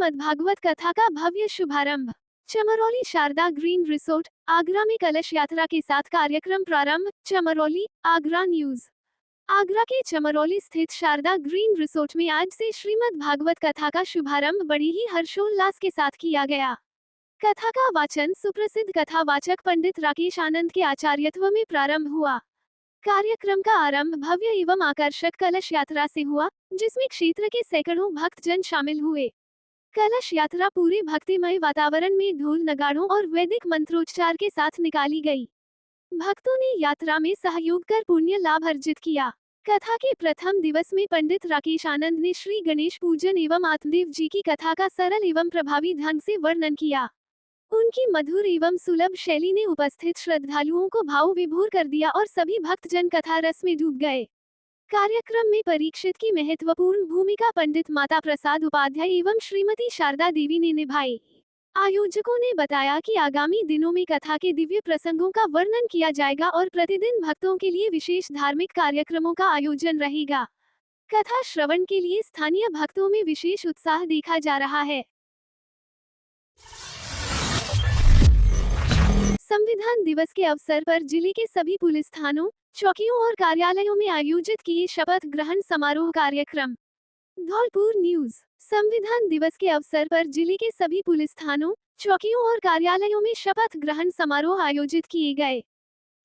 श्रीमद्भागवत कथा का भव्य शुभारंभ। चमरौली शारदा ग्रीन रिसोर्ट, आगरा में कलश यात्रा के साथ कार्यक्रम प्रारंभ। चमरौली, आगरा न्यूज। आगरा के चमरौली स्थित शारदा ग्रीन रिसोर्ट में आज से श्रीमद्भागवत कथा का शुभारंभ बड़ी ही हर्षोल्लास के साथ किया गया। कथा का वाचन सुप्रसिद्ध कथावाचक पंडित राकेश आनंद के आचार्यत्व में प्रारंभ हुआ। कार्यक्रम का आरंभ भव्य एवं आकर्षक कलश यात्रा से हुआ, जिसमें क्षेत्र के सैकड़ों भक्तजन शामिल हुए। कलश यात्रा पूरे भक्तिमय वातावरण में ढोल नगाड़ों और वैदिक मंत्रोच्चार के साथ निकाली गई। भक्तों ने यात्रा में सहयोग कर पुण्य लाभ अर्जित किया। कथा के प्रथम दिवस में पंडित राकेश आनंद ने श्री गणेश पूजन एवं आत्मदेव जी की कथा का सरल एवं प्रभावी ढंग से वर्णन किया। उनकी मधुर एवं सुलभ शैली ने उपस्थित श्रद्धालुओं को भाव विभोर कर दिया और सभी भक्तजन कथा रस में डूब गए। कार्यक्रम में परीक्षित की महत्वपूर्ण भूमिका पंडित माता प्रसाद उपाध्याय एवं श्रीमती शारदा देवी ने निभाई। आयोजकों ने बताया कि आगामी दिनों में कथा के दिव्य प्रसंगों का वर्णन किया जाएगा और प्रतिदिन भक्तों के लिए विशेष धार्मिक कार्यक्रमों का आयोजन रहेगा। कथा श्रवण के लिए स्थानीय भक्तों में विशेष उत्साह देखा जा रहा है। संविधान दिवस के अवसर पर जिले के सभी पुलिस थानों, चौकियों और कार्यालयों में आयोजित किए शपथ ग्रहण समारोह कार्यक्रम। धौलपुर न्यूज। संविधान दिवस के अवसर पर जिले के सभी पुलिस थानों, चौकियों और कार्यालयों में शपथ ग्रहण समारोह आयोजित किए गए।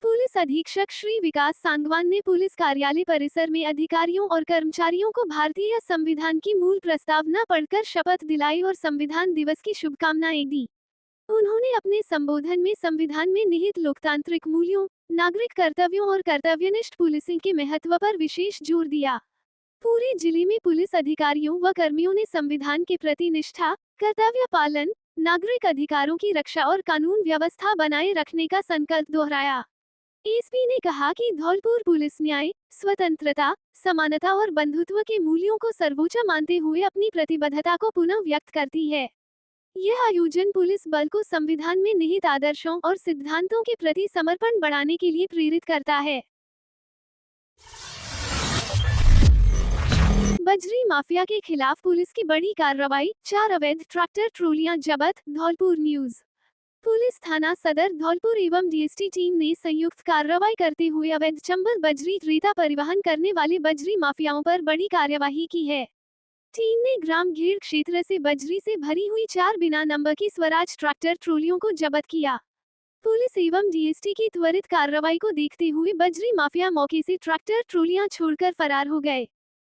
पुलिस अधीक्षक श्री विकास सांगवान ने पुलिस कार्यालय परिसर में अधिकारियों और कर्मचारियों को भारतीय संविधान की मूल प्रस्तावना पढ़कर शपथ दिलाई और संविधान दिवस की शुभकामनाएं दी। उन्होंने अपने संबोधन में संविधान में निहित लोकतांत्रिक मूल्यों, नागरिक कर्तव्यों और कर्तव्यनिष्ठ पुलिसिंग के महत्व पर विशेष जोर दिया। पूरे जिले में पुलिस अधिकारियों व कर्मियों ने संविधान के प्रति निष्ठा, कर्तव्य पालन, नागरिक अधिकारों की रक्षा और कानून व्यवस्था बनाए रखने का संकल्प दोहराया। एसपी ने कहा कि धौलपुर पुलिस न्याय, स्वतंत्रता, समानता और बंधुत्व के मूल्यों को सर्वोच्च मानते हुए अपनी प्रतिबद्धता को पुनः व्यक्त करती है। यह आयोजन पुलिस बल को संविधान में निहित आदर्शों और सिद्धांतों के प्रति समर्पण बढ़ाने के लिए प्रेरित करता है। बजरी माफिया के खिलाफ पुलिस की बड़ी कार्रवाई, 4 अवैध ट्रैक्टर ट्रॉलियां जब्त। धौलपुर न्यूज। पुलिस थाना सदर धौलपुर एवं डीएसटी टीम ने संयुक्त कार्रवाई करते हुए अवैध चंबल बजरी रेता परिवहन करने वाले बजरी माफियाओं पर बड़ी कार्यवाही की है। टीम ने ग्राम घेर क्षेत्र से बजरी से भरी हुई 4 बिना नंबर की स्वराज ट्रैक्टर ट्रॉलियों को जब्त किया। पुलिस एवं डीएसटी की त्वरित कार्रवाई को देखते हुए बजरी माफिया मौके से ट्रैक्टर ट्रॉलियां छोड़कर फरार हो गए।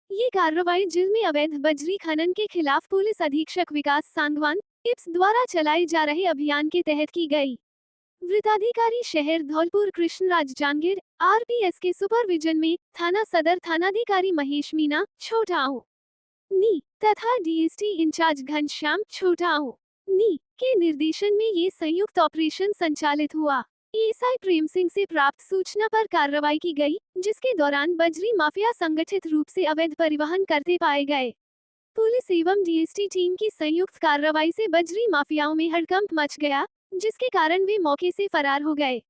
ये कार्रवाई जिले में अवैध बजरी खनन के खिलाफ पुलिस अधीक्षक विकास सांगवान इप्स द्वारा चलाए जा रहे अभियान के तहत की गई। वृत्ताधिकारी शहर धौलपुर कृष्णराज जांगीर, आरपीएस के सुपरविजन में थाना सदर थानाधिकारी महेश मीना छोटाऊ नी तथा डीएसटी इंचार्ज घनश्याम छोटाऊ नी के निर्देशन में ये संयुक्त ऑपरेशन संचालित हुआ। एएसआई प्रेम सिंह से प्राप्त सूचना पर कार्रवाई की गई, जिसके दौरान बजरी माफिया संगठित रूप से अवैध परिवहन करते पाए गए। पुलिस एवं डीएसटी टीम की संयुक्त कार्रवाई से बजरी माफियाओं में हड़कंप मच गया, जिसके कारण वे मौके से फरार हो गए।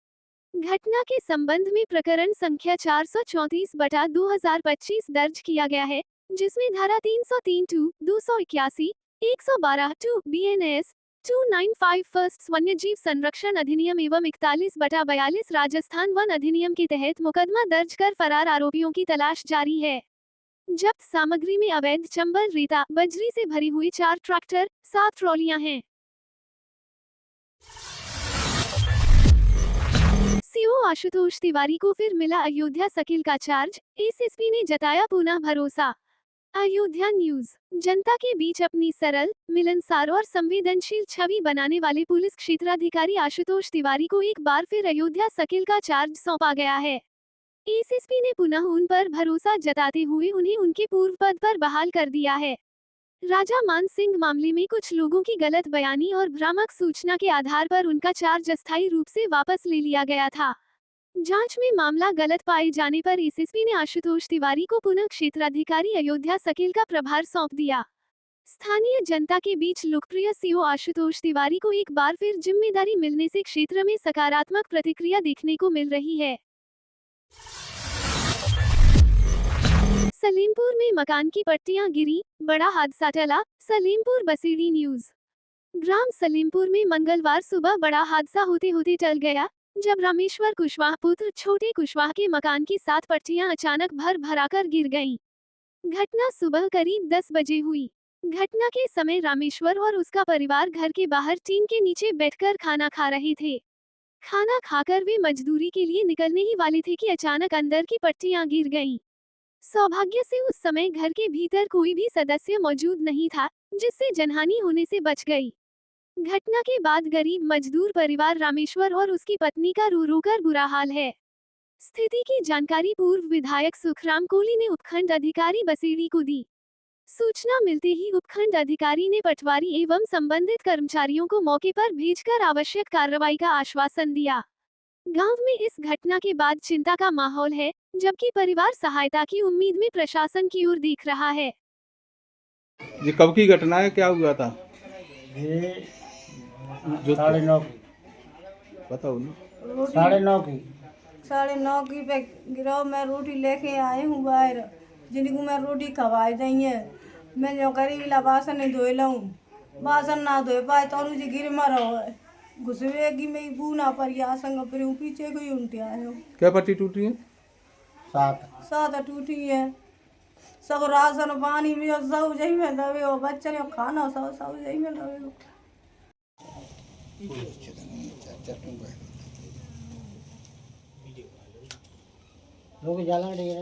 घटना के संबंध में प्रकरण संख्या 434/2025 दर्ज किया गया है, जिसमें धारा 303(2), 281, 112(2), बीएनएस 295 फर्स्ट वन्यजीव संरक्षण अधिनियम एवं 41/42 राजस्थान वन अधिनियम के तहत मुकदमा दर्ज कर फरार आरोपियों की तलाश जारी है। जब्त सामग्री में अवैध चंबल रेता बजरी से भरी हुई 4 ट्रैक्टर, 7 ट्रॉलियां हैं। सीओ आशुतोष तिवारी को फिर मिला अयोध्या सकिल का चार्ज, एसएसपी ने जताया पुनः भरोसा। अयोध्या न्यूज। जनता के बीच अपनी सरल, मिलनसार और संवेदनशील छवि बनाने वाले पुलिस क्षेत्राधिकारी आशुतोष तिवारी को एक बार फिर अयोध्या सकिल का चार्ज सौंपा गया है। एसएसपी ने पुनः उन पर भरोसा जताते हुए उन्हें उनके पूर्व पद पर बहाल कर दिया है। राजा मान सिंह मामले में कुछ लोगों की गलत बयानी और भ्रामक सूचना के आधार पर उनका चार्ज अस्थायी रूप से वापस ले लिया गया था। जांच में मामला गलत पाए जाने पर एसएसपी ने आशुतोष तिवारी को पुनः क्षेत्राधिकारी अयोध्या सकिल का प्रभार सौंप दिया। स्थानीय जनता के बीच लोकप्रिय सीओ आशुतोष तिवारी को एक बार फिर जिम्मेदारी मिलने से क्षेत्र में सकारात्मक प्रतिक्रिया देखने को मिल रही है। सलीमपुर में मकान की पट्टियां गिरी, बड़ा हादसा टला। सलीमपुर बसीड़ी न्यूज। ग्राम सलीमपुर में मंगलवार सुबह बड़ा हादसा होते होते टल गया, जब रामेश्वर कुशवाहा पुत्र छोटे कुशवाहा के मकान की 7 पट्टियां अचानक भर भराकर गिर गईं। घटना सुबह करीब 10 बजे हुई। घटना के समय रामेश्वर और उसका परिवार घर के बाहर टीन के नीचे बैठकर खाना खा रहे थे। खाना खाकर वे मजदूरी के लिए निकलने ही वाले थे कि अचानक अंदर की पट्टियां गिर गईं। सौभाग्य से उस समय घर के भीतर कोई भी सदस्य मौजूद नहीं था, जिससे जनहानि होने से बच गई। घटना के बाद गरीब मजदूर परिवार रामेश्वर और उसकी पत्नी का रो रो कर बुरा हाल है। स्थिति की जानकारी पूर्व विधायक सुखराम कोहली ने उपखंड अधिकारी बसेड़ी को दी। सूचना मिलते ही उपखंड अधिकारी ने पटवारी एवं संबंधित कर्मचारियों को मौके पर भेजकर आवश्यक कार्रवाई का आश्वासन दिया। गांव में इस घटना के बाद चिंता का माहौल है, जबकि परिवार सहायता की उम्मीद में प्रशासन की ओर देख रहा है। ये कब की घटना है, क्या हुआ था? ये जो 9:30 बताओ ना। 9:30 9:30 की पे गिरो। मैं रोटी लेके आई हूँ बाहर, जिनको मैं रोटी खवाई दी है। मैं जो करी ला बासन नहीं धोए लाऊं, बासन ना धोए पाए तो जी गिर मरो घुसवेगी मैं बूना पर या संग पर पीछे कोई उल्टे आयो। क्या पट्टी टूटी है? 7 साथ टूटी है, सब राशन पानी भी और सब जही में दबे हो, बच्चे ने खाना सब सब जही में दबे हो। लोग जाला में दिया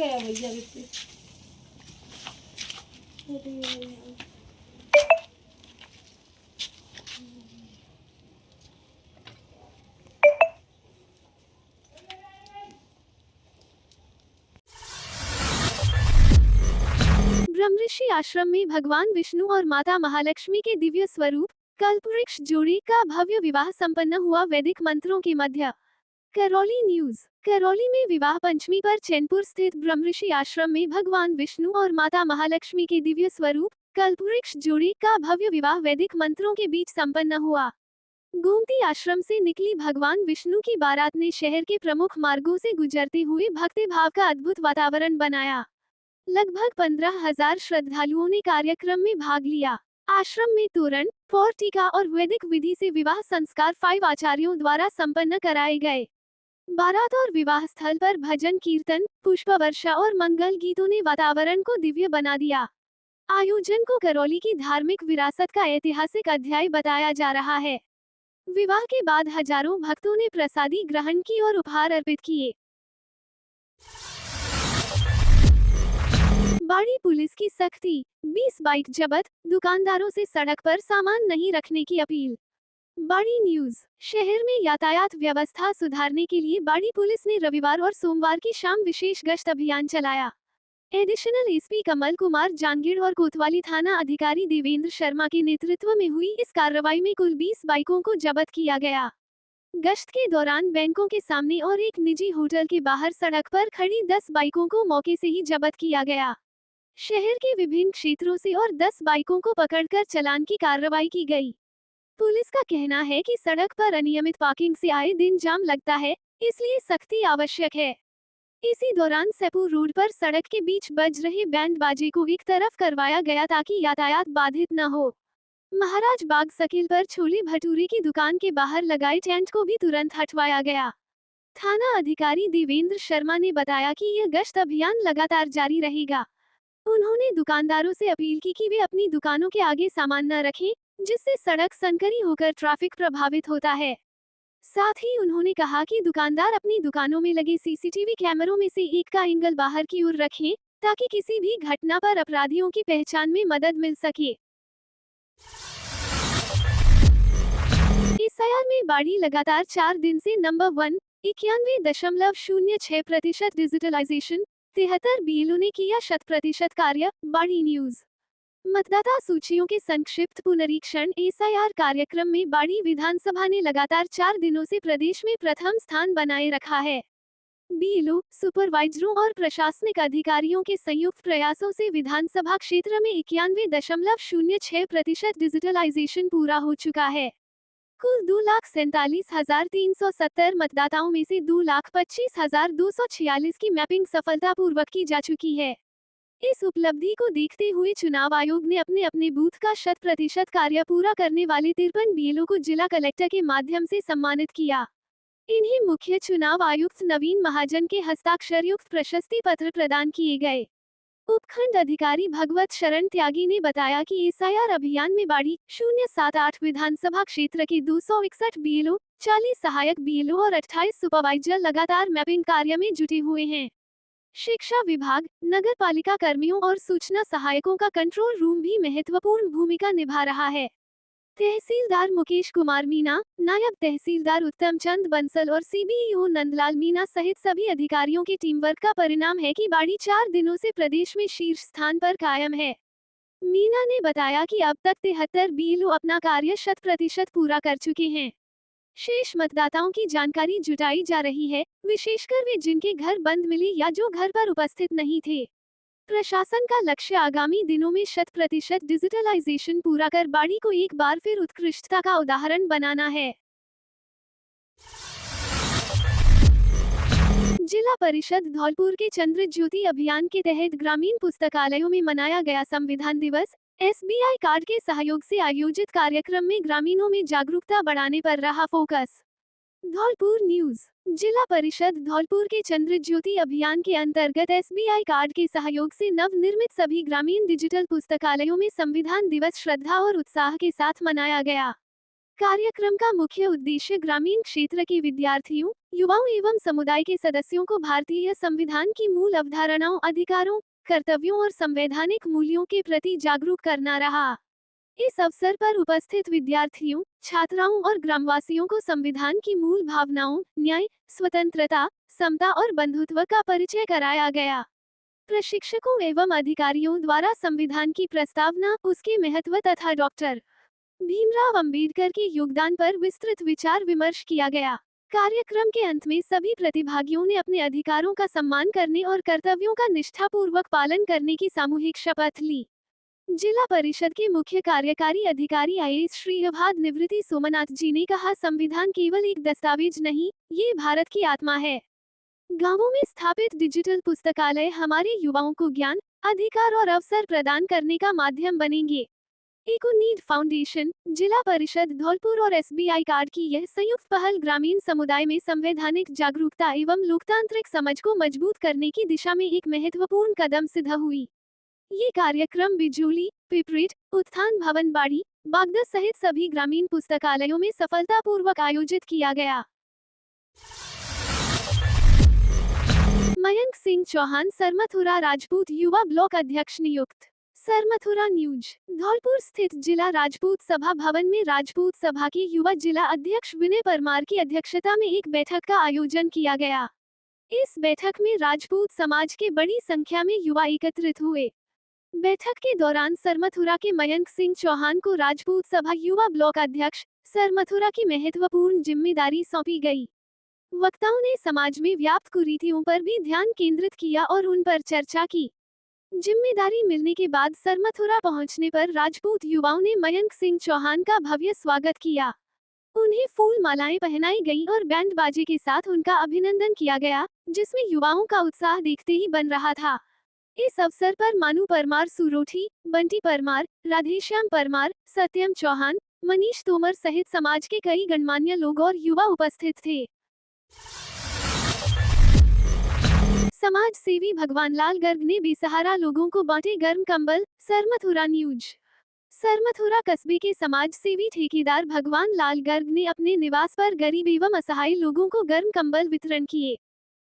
है भैया कितने ब्रह्मऋषि आश्रम में भगवान विष्णु और माता महालक्ष्मी के दिव्य स्वरूप कल्पवृक्ष जोड़ी का भव्य विवाह संपन्न हुआ वैदिक मंत्रों के मध्य। करौली न्यूज। करौली में विवाह पंचमी पर चैनपुर स्थित ब्रह्मऋषि आश्रम में भगवान विष्णु और माता महालक्ष्मी के दिव्य स्वरूप कल्पवृक्ष जोड़ी का भव्य विवाह वैदिक मंत्रों के बीच संपन्न हुआ। गोमती आश्रम से निकली भगवान विष्णु की बारात ने शहर के प्रमुख मार्गों से गुजरते हुए भक्ति भाव का अद्भुत वातावरण बनाया। लगभग 15,000 श्रद्धालुओं ने कार्यक्रम में भाग लिया। आश्रम में तोरण, पोर्टिका और वैदिक विधि से विवाह संस्कार 5 आचार्यों द्वारा संपन्न कराए गए। बारात और विवाह स्थल पर भजन कीर्तन, पुष्प वर्षा और मंगल गीतों ने वातावरण को दिव्य बना दिया। आयोजन को करौली की धार्मिक विरासत का ऐतिहासिक अध्याय बताया जा रहा है। विवाह के बाद हजारों भक्तों ने प्रसादी ग्रहण की और उपहार अर्पित किए। बाड़ी पुलिस की सख्ती, 20 बाइक जब्त, दुकानदारों से सड़क पर सामान नहीं रखने की अपील। बाड़ी न्यूज। शहर में यातायात व्यवस्था सुधारने के लिए बाड़ी पुलिस ने रविवार और सोमवार की शाम विशेष गश्त अभियान चलाया। एडिशनल एसपी कमल कुमार जांगीड़ और कोतवाली थाना अधिकारी देवेंद्र शर्मा के नेतृत्व में हुई इस कार्रवाई में कुल 20 बाइकों को जब्त किया गया। गश्त के दौरान बैंकों के सामने और एक निजी होटल के बाहर सड़क पर खड़ी 10 बाइकों को मौके से ही जब्त किया गया। शहर के विभिन्न क्षेत्रों से और 10 बाइकों को पकड़कर चालान की कार्रवाई की गई। पुलिस का कहना है कि सड़क पर अनियमित पार्किंग से आए दिन जाम लगता है, इसलिए सख्ती आवश्यक है। इसी दौरान सेपुर रोड पर सड़क के बीच बज रहे बैंड बाजे को एक तरफ करवाया गया ताकि यातायात बाधित न हो। महाराज बाग सर्किल पर छोले भटूरे की दुकान के बाहर लगाए टेंट को भी तुरंत हटवाया गया। थाना अधिकारी देवेंद्र शर्मा ने बताया कि यह गश्त अभियान लगातार जारी रहेगा। उन्होंने दुकानदारों से अपील की कि वे अपनी दुकानों के आगे सामान न रखें, जिससे सड़क संकरी होकर ट्रैफिक प्रभावित होता है। साथ ही उन्होंने कहा कि दुकानदार अपनी दुकानों में लगे सीसीटीवी कैमरों में से एक का एंगल बाहर की ओर रखें, ताकि किसी भी घटना पर अपराधियों की पहचान में मदद मिल सके। एसआईआर में बाड़ी लगातार 4 दिन से नंबर 1, 91.06% डिजिटलाइजेशन, 73 बीएलओ ने किया 100% कार्य। बाड़ी न्यूज। मतदाता सूचियों के संक्षिप्त पुनरीक्षण। एसआईआर कार्यक्रम में बाड़ी विधानसभा ने लगातार 4 दिनों से प्रदेश में प्रथम स्थान बनाए रखा है। बीएलओ, सुपरवाइजरों और प्रशासनिक अधिकारियों के संयुक्त प्रयासों से विधानसभा क्षेत्र में 91.06% डिजिटलाइजेशन पूरा हो चुका है। कुल 2,47,370 मतदाताओं में से 2,25,246 की मैपिंग सफलतापूर्वक की जा चुकी है। इस उपलब्धि को देखते हुए चुनाव आयोग ने अपने अपने बूथ का 100% कार्य पूरा करने वाले 53 बीएलओ को जिला कलेक्टर के माध्यम से सम्मानित किया। इन्हें मुख्य चुनाव आयुक्त नवीन महाजन के हस्ताक्षर युक्त प्रशस्ति पत्र प्रदान किए गए। उपखंड अधिकारी भगवत शरण त्यागी ने बताया कि एसआईआर अभियान में बाड़ी 078 विधानसभा क्षेत्र के 261 बीएलओ, 40 सहायक बीएलओ और 28 सुपरवाइजर लगातार मैपिंग कार्य में जुटे हुए हैं। शिक्षा विभाग, नगर पालिका कर्मियों और सूचना सहायकों का कंट्रोल रूम भी महत्वपूर्ण भूमिका निभा रहा है। तहसीलदार मुकेश कुमार मीना, नायब तहसीलदार उत्तम चंद बंसल और सीबीईओ नंदलाल मीना सहित सभी अधिकारियों के टीम वर्क का परिणाम है कि बाड़ी 4 दिनों से प्रदेश में शीर्ष स्थान पर कायम है। मीना ने बताया कि अब तक 73 बीएलओ अपना कार्य 100% पूरा कर चुके हैं। शेष मतदाताओं की जानकारी जुटाई जा रही है, विशेषकर वे जिनके घर बंद मिले या जो घर पर उपस्थित नहीं थे। प्रशासन का लक्ष्य आगामी दिनों में 100% डिजिटलाइजेशन पूरा कर बाड़ी को एक बार फिर उत्कृष्टता का उदाहरण बनाना है। जिला परिषद धौलपुर के चंद्र ज्योति अभियान के तहत ग्रामीण पुस्तकालयों में मनाया गया संविधान दिवस। एसबीआई कार्ड के सहयोग से आयोजित कार्यक्रम में ग्रामीणों में जागरूकता बढ़ाने पर रहा फोकस। धौलपुर न्यूज। जिला परिषद धौलपुर के चंद्र ज्योति अभियान के अंतर्गत एसबीआई कार्ड के सहयोग से नव निर्मित सभी ग्रामीण डिजिटल पुस्तकालयों में संविधान दिवस श्रद्धा और उत्साह के साथ मनाया गया। कार्यक्रम का मुख्य उद्देश्य ग्रामीण क्षेत्र के विद्यार्थियों, युवाओं एवं समुदाय के सदस्यों को भारतीय संविधान की मूल अवधारणाओं, अधिकारों, कर्तव्यों और संवैधानिक मूल्यों के प्रति जागरूक करना रहा। इस अवसर पर उपस्थित विद्यार्थियों, छात्राओं और ग्रामवासियों को संविधान की मूल भावनाओं, न्याय, स्वतंत्रता, समता और बंधुत्व का परिचय कराया गया। प्रशिक्षकों एवं अधिकारियों द्वारा संविधान की प्रस्तावना, उसके महत्व तथा डॉक्टर भीमराव अंबेडकर के योगदान पर विस्तृत विचार विमर्श किया गया। कार्यक्रम के अंत में सभी प्रतिभागियों ने अपने अधिकारों का सम्मान करने और कर्तव्यों का निष्ठापूर्वक पालन करने की सामूहिक शपथ ली। जिला परिषद के मुख्य कार्यकारी अधिकारी आईएएस श्री अभाद निवृत्ति सोमनाथ जी ने कहा, संविधान केवल एक दस्तावेज नहीं, ये भारत की आत्मा है। गांवों में स्थापित डिजिटल पुस्तकालय हमारे युवाओं को ज्ञान, अधिकार और अवसर प्रदान करने का माध्यम बनेंगे। इकोनीड फाउंडेशन, जिला परिषद धौलपुर और एसबीआई कार्ड की यह संयुक्त पहल ग्रामीण समुदाय में संवैधानिक जागरूकता एवं लोकतांत्रिक समझ को मजबूत करने की दिशा में एक महत्वपूर्ण कदम सिद्ध हुई। ये कार्यक्रम बिजूली, पिपरेट, उत्थान भवन बाड़ी, बागदा सहित सभी ग्रामीण पुस्तकालयों में सफलतापूर्वक आयोजित किया गया। मयंक सिंह चौहान सरमथुरा राजपूत युवा ब्लॉक अध्यक्ष नियुक्त। सरमथुरा न्यूज। धौलपुर स्थित जिला राजपूत सभा भवन में राजपूत सभा के युवा जिला अध्यक्ष विनय परमार की अध्यक्षता में एक बैठक का आयोजन किया गया। इस बैठक में राजपूत समाज के बड़ी संख्या में युवा एकत्रित हुए। बैठक के दौरान सरमथुरा के मयंक सिंह चौहान को राजपूत सभा युवा ब्लॉक अध्यक्ष सरमथुरा की महत्वपूर्ण जिम्मेदारी सौंपी गई। वक्ताओं ने समाज में व्याप्त कुरीतियों पर भी ध्यान केंद्रित किया और उन पर चर्चा की। जिम्मेदारी मिलने के बाद सरमथुरा पहुंचने पर राजपूत युवाओं ने मयंक सिंह चौहान का भव्य स्वागत किया। उन्हें फूल मालाएं पहनाई गईं और बैंड बाजे के साथ उनका अभिनंदन किया गया, जिसमें युवाओं का उत्साह देखते ही बन रहा था। इस अवसर पर मानू परमार सुरोठी, बंटी परमार, राधेश्याम परमार, सत्यम चौहान, मनीष तोमर सहित समाज के कई गणमान्य लोग और युवा उपस्थित थे। समाज सेवी भगवान लाल गर्ग ने बेसहारा लोगों को बांटे गर्म कंबल। सरमथुरा न्यूज। सरमथुरा कस्बे के समाज सेवी ठेकेदार भगवान लाल गर्ग ने अपने निवास पर गरीब एवं असहाय लोगों को गर्म कंबल वितरण किए।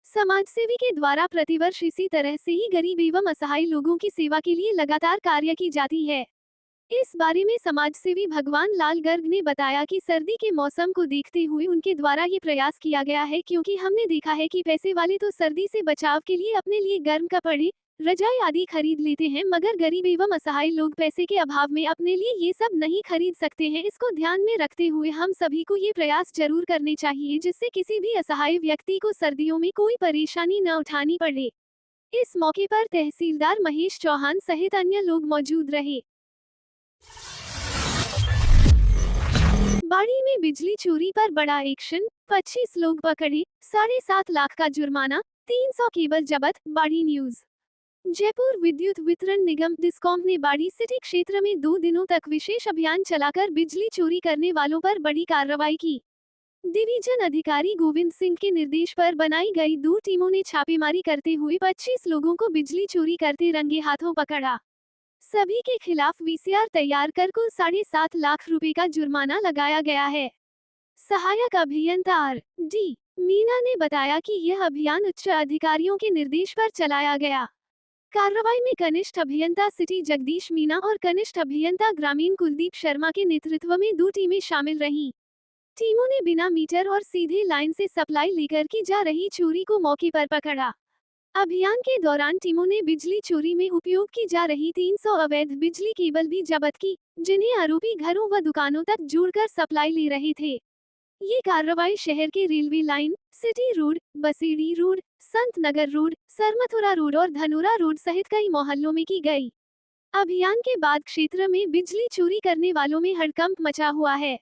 समाजसेवी के द्वारा प्रतिवर्ष इसी तरह से ही गरीब एवं असहाय लोगों की सेवा के लिए लगातार कार्य की जाती है। इस बारे में समाजसेवी भगवान लाल गर्ग ने बताया कि सर्दी के मौसम को देखते हुए उनके द्वारा ये प्रयास किया गया है, क्योंकि हमने देखा है कि पैसे वाले तो सर्दी से बचाव के लिए अपने लिए गर्म कपड़े, रजाई आदि खरीद लेते हैं, मगर गरीब एवं असहाय लोग पैसे के अभाव में अपने लिए ये सब नहीं खरीद सकते हैं। इसको ध्यान में रखते हुए हम सभी को ये प्रयास जरूर करने चाहिए, जिससे किसी भी असहाय व्यक्ति को सर्दियों में कोई परेशानी न उठानी पड़े। इस मौके पर तहसीलदार महेश चौहान सहित अन्य लोग मौजूद रहे। बाड़ी में बिजली चोरी पर बड़ा एक्शन, 25 लोग पकड़े, 7.5 लाख का जुर्माना, 300 केबल जब्त। बाड़ी न्यूज। जयपुर विद्युत वितरण निगम डिस्कॉम ने बाड़ी सिटी क्षेत्र में 2 दिनों तक विशेष अभियान चलाकर बिजली चोरी करने वालों पर बड़ी कार्रवाई की। डिवीजन अधिकारी गोविंद सिंह के निर्देश पर बनाई गई 2 टीमों ने छापेमारी करते हुए 25 लोगों को बिजली चोरी करते रंगे हाथों पकड़ा। सभी के खिलाफ वीसीआर तैयार कर कुल 7.5 लाख रुपए का जुर्माना लगाया गया है। सहायक अभियंता आर डी मीना ने बताया कि यह अभियान उच्च अधिकारियों के निर्देश पर चलाया गया। कार्रवाई में कनिष्ठ अभियंता सिटी जगदीश मीना और कनिष्ठ अभियंता ग्रामीण कुलदीप शर्मा के नेतृत्व में 2 टीमें शामिल रहीं। टीमों ने बिना मीटर और सीधे लाइन से सप्लाई लेकर की जा रही चोरी को मौके पर पकड़ा। अभियान के दौरान टीमों ने बिजली चोरी में उपयोग की जा रही 300 अवैध बिजली केबल भी जब्त की, जिन्हें आरोपी घरों व दुकानों तक जोड़कर सप्लाई ले रहे थे। ये कार्रवाई शहर के railway line, city road, Basedi road, Sant Nagar road, Sarmathura road और धनोरा रोड सहित कई मोहल्लों में की गई। अभियान के बाद क्षेत्र में बिजली चोरी करने वालों में हड़कंप मचा हुआ है।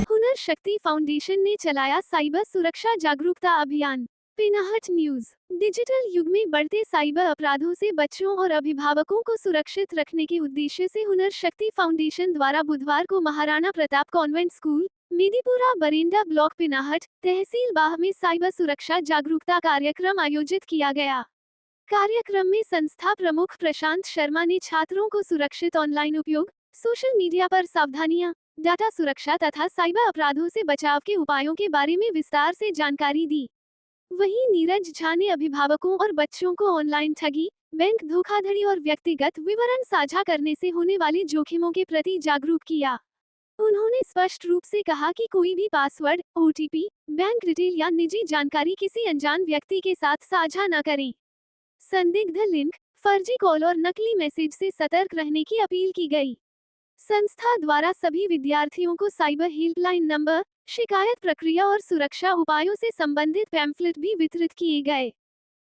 हुनर शक्ति फाउंडेशन ने चलाया साइबर सुरक्षा जागरूकता अभियान। पिनाहट न्यूज। डिजिटल युग में बढ़ते साइबर अपराधों से बच्चों और अभिभावकों को सुरक्षित रखने के उद्देश्य से हुनर शक्ति फाउंडेशन द्वारा बुधवार को Maharana Pratap convent school, Medipura Barenda block Pinahat, tehsil Bah में साइबर सुरक्षा जागरूकता कार्यक्रम आयोजित किया गया। कार्यक्रम में संस्था प्रमुख प्रशांत शर्मा ने छात्रों को सुरक्षित ऑनलाइन उपयोग, सोशल मीडिया पर सावधानियां, डाटा सुरक्षा तथा साइबर अपराधों से बचाव के उपायों के बारे में विस्तार से जानकारी दी। वहीं नीरज झा ने अभिभावकों और बच्चों को ऑनलाइन ठगी, बैंक धोखाधड़ी और व्यक्तिगत विवरण साझा करने से होने वाले जोखिमों के प्रति जागरूक किया। उन्होंने स्पष्ट रूप से कहा कि कोई भी पासवर्ड, ओटीपी, बैंक डिटेल या निजी जानकारी किसी अनजान व्यक्ति के साथ साझा न करें। संदिग्ध लिंक, फर्जी कॉल और नकली मैसेज से सतर्क रहने की अपील की गई। संस्था द्वारा सभी विद्यार्थियों को साइबर हेल्पलाइन नंबर, शिकायत प्रक्रिया और सुरक्षा उपायों से संबंधित पैम्फलेट भी वितरित किए गए।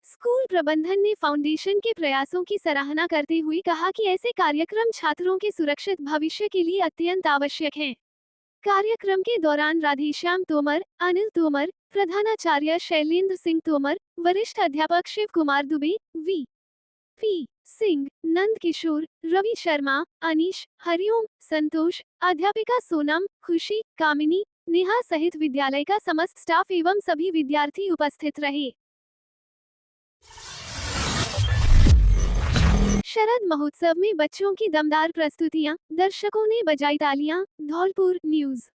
स्कूल प्रबंधन ने फाउंडेशन के प्रयासों की सराहना करते हुए कहा कि ऐसे कार्यक्रम छात्रों के सुरक्षित भविष्य के लिए अत्यंत आवश्यक हैं। कार्यक्रम के दौरान राधेश्याम तोमर, अनिल तोमर, प्रधानाचार्य शैलेंद्र सिंह तोमर, वरिष्ठ अध्यापक शिव कुमार दुबे, वी पी सिंह, नंद किशोर, रवि शर्मा, अनीश, हरिओम, संतोष, अध्यापिका सोनम, खुशी, कामिनी, नेहा सहित विद्यालय का समस्त स्टाफ एवं सभी विद्यार्थी उपस्थित रहे। शरद महोत्सव में बच्चों की दमदार प्रस्तुतियां, दर्शकों ने बजाई तालियां। धौलपुर न्यूज।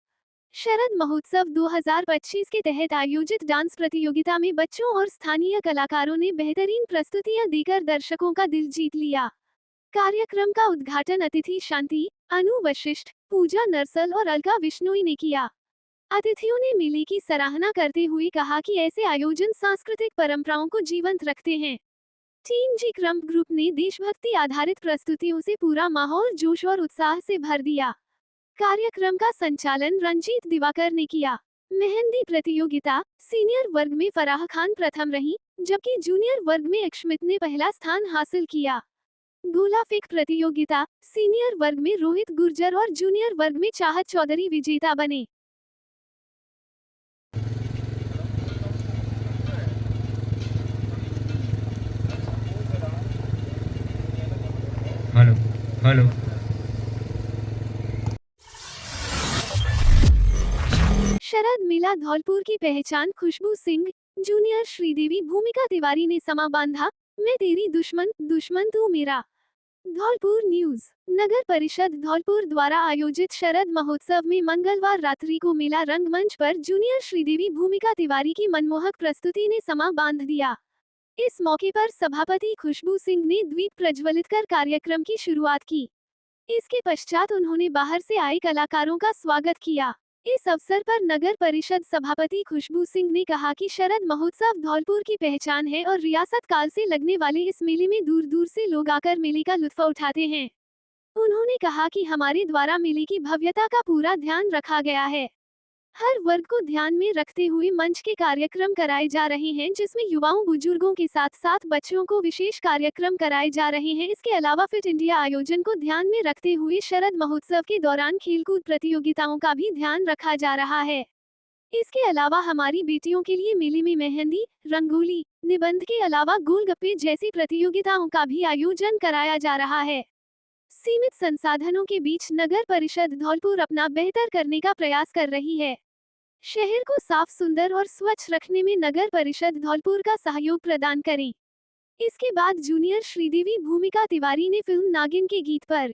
शरद महोत्सव 2025 के तहत आयोजित डांस प्रतियोगिता में बच्चों और स्थानीय कलाकारों ने बेहतरीन प्रस्तुतियां देकर दर्शकों का दिल जीत लिया। कार्यक्रम का उद्घाटन अतिथि शांति, अनु वशिष्ठ, पूजा नरसल और अलका विश्नोई ने किया। अतिथियों ने मेले की सराहना करते हुए कहा कि ऐसे आयोजन सांस्कृतिक परंपराओं को जीवंत रखते हैं। टीम जी क्रम्प ग्रुप ने देशभक्ति आधारित प्रस्तुतियों से पूरा माहौल जोश और उत्साह से भर दिया। कार्यक्रम का संचालन रंजीत दिवाकर ने किया। मेहंदी प्रतियोगिता, सीनियर वर्ग में फराह खान प्रथम रही, जबकि जूनियर वर्ग में अक्षमित ने पहला स्थान हासिल किया। गोला फेंक प्रतियोगिता, सीनियर वर्ग में रोहित गुर्जर और जूनियर वर्ग में चाहत चौधरी विजेता बने। Hello hello. शरद मेला धौलपुर की पहचान खुशबू सिंह, जूनियर श्रीदेवी भूमिका तिवारी ने समा बांधा। मैं तेरी दुश्मन, दुश्मन तू मेरा। धौलपुर न्यूज। नगर परिषद धौलपुर द्वारा आयोजित शरद महोत्सव में मंगलवार रात्रि को मेला रंगमंच पर जूनियर श्रीदेवी भूमिका तिवारी की मनमोहक प्रस्तुति ने समा बांध दिया। इस मौके पर सभापति खुशबू सिंह ने दीप प्रज्वलित कर कार्यक्रम की शुरुआत की। इसके पश्चात उन्होंने बाहर से आए कलाकारों का स्वागत किया। इस अवसर पर नगर परिषद सभापति खुशबू सिंह ने कहा कि शरद महोत्सव धौलपुर की पहचान है और रियासत काल से लगने वाले इस मेले में दूर दूर से लोग आकर मेले का लुत्फ उठाते हैं। उन्होंने कहा कि हमारे द्वारा मेले की भव्यता का पूरा ध्यान रखा गया है। हर वर्ग को ध्यान में रखते हुए मंच के कार्यक्रम कराए जा रहे हैं, जिसमें युवाओं बुजुर्गों के साथ साथ बच्चों को विशेष कार्यक्रम कराए जा रहे हैं। इसके अलावा फिट इंडिया आयोजन को ध्यान में रखते हुए शरद महोत्सव के दौरान खेलकूद प्रतियोगिताओं का भी ध्यान रखा जा रहा है। इसके अलावा हमारी बेटियों के लिए मेले में मेहंदी, रंगोली, निबंध के अलावा गोलगप्पे जैसी प्रतियोगिताओं का भी आयोजन कराया जा रहा है। सीमित संसाधनों के बीच नगर परिषद धौलपुर अपना बेहतर करने का प्रयास कर रही है। शहर को साफ, सुंदर और स्वच्छ रखने में नगर परिषद धौलपुर का सहयोग प्रदान करें। इसके बाद जूनियर श्रीदेवी भूमिका तिवारी ने फिल्म नागिन के गीत पर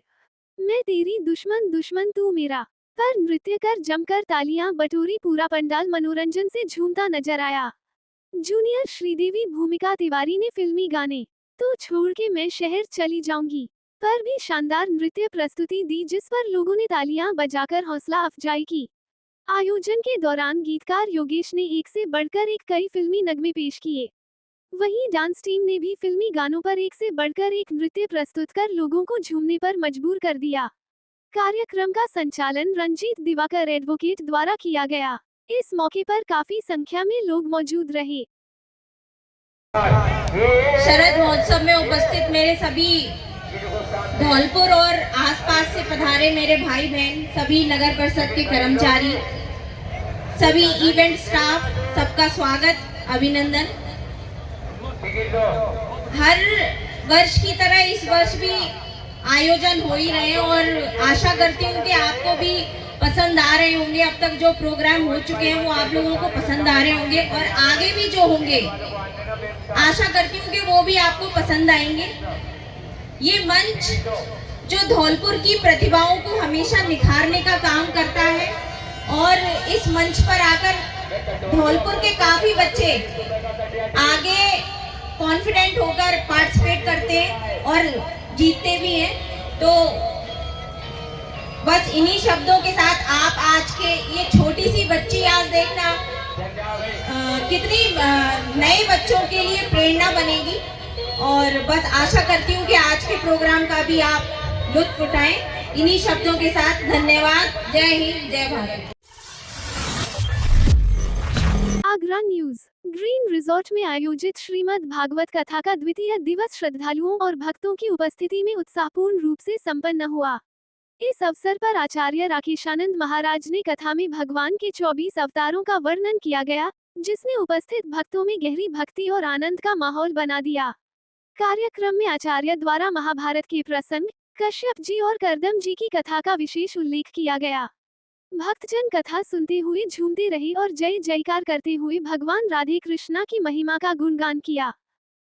मैं तेरी दुश्मन दुश्मन तू मेरा पर नृत्य कर जमकर तालियां बटोरी। पूरा पंडाल मनोरंजन से झूमता नजर आया। जूनियर श्रीदेवी भूमिका तिवारी ने फिल्मी गाने तो छोड़ के मैं शहर चली जाऊंगी पर भी शानदार नृत्य प्रस्तुति दी, जिस पर लोगों ने तालियां बजाकर हौसला अफजाई की। आयोजन के दौरान गीतकार योगेश ने एक से बढ़कर एक कई फिल्मी नगमे पेश किए। वहीं डांस टीम ने भी फिल्मी गानों पर एक से बढ़कर एक नृत्य प्रस्तुत कर लोगों को झूमने पर मजबूर कर दिया। कार्यक्रम का संचालन रंजीत दिवाकर एडवोकेट द्वारा किया गया। इस मौके पर काफी संख्या में लोग मौजूद रहे। शरद महोत्सव में उपस्थित मेरे सभी धौलपुर और आसपास से पधारे मेरे भाई बहन, सभी नगर परिषद के कर्मचारी, सभी इवेंट स्टाफ, सबका स्वागत, अभिनंदन। हर वर्ष की तरह इस वर्ष भी आयोजन हो ही रहे हैं और आशा करती हूँ कि आपको भी पसंद आ रहे होंगे। अब तक जो प्रोग्राम हो चुके हैं वो आप लोगों को पसंद आ रहे होंगे और आगे भी जो होंगे आशा करती हूँ कि वो भी आपको पसंद आएंगे। ये मंच जो धौलपुर की प्रतिभाओं को हमेशा निखारने का काम करता है और इस मंच पर आकर धौलपुर के काफी बच्चे आगे कॉन्फिडेंट होकर पार्टिसिपेट करते हैं और जीतते भी हैं। तो बस इन्हीं शब्दों के साथ आप आज के ये छोटी सी बच्ची आज देखना कितनी नए बच्चों के लिए प्रेरणा बनेगी और बस आशा करती हूँ कि आज के प्रोग्राम का भी आप लुत्फ उठाएं। इन्हीं शब्दों के साथ धन्यवाद। जय हिंद, जय Bharat. Agra news. Green resort में आयोजित श्रीमद् भागवत कथा का द्वितीय दिवस श्रद्धालुओं और भक्तों की उपस्थिति में उत्साहपूर्ण रूप से संपन्न हुआ। इस अवसर पर आचार्य राकेशानंद महाराज ने कथा में भगवान के 24 अवतारों का वर्णन किया गया, जिसने उपस्थित भक्तों में गहरी भक्ति और आनंद का माहौल बना दिया। कार्यक्रम में आचार्य द्वारा महाभारत के प्रसंग, कश्यप जी और कर्दम जी की कथा का विशेष उल्लेख किया गया। भक्तजन कथा सुनते हुए झूमते रहे और जय जयकार करते हुए भगवान राधे कृष्णा की महिमा का गुणगान किया।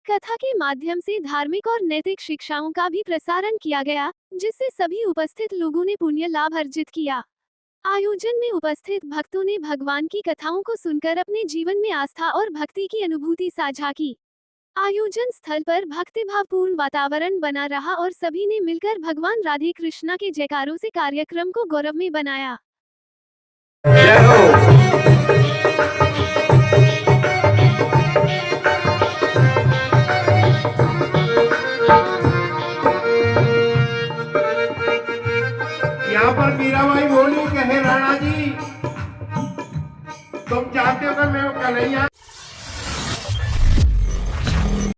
कथा के माध्यम से धार्मिक और नैतिक शिक्षाओं का भी प्रसारण किया गया, जिससे सभी उपस्थित लोगों ने पुण्य लाभ अर्जित किया। आयोजन में उपस्थित भक्तों ने भगवान की कथाओं को सुनकर अपने जीवन में आस्था और भक्ति की अनुभूति साझा की। आयोजन स्थल पर भक्तिभावपूर्ण वातावरण बना रहा और सभी ने मिलकर भगवान राधे कृष्णा के जयकारों से कार्यक्रम को गौरवमय बनाया। यहाँ पर मीराबाई बोली कहे राणा जी, तुम चाहते हो कि मैं कन्हैया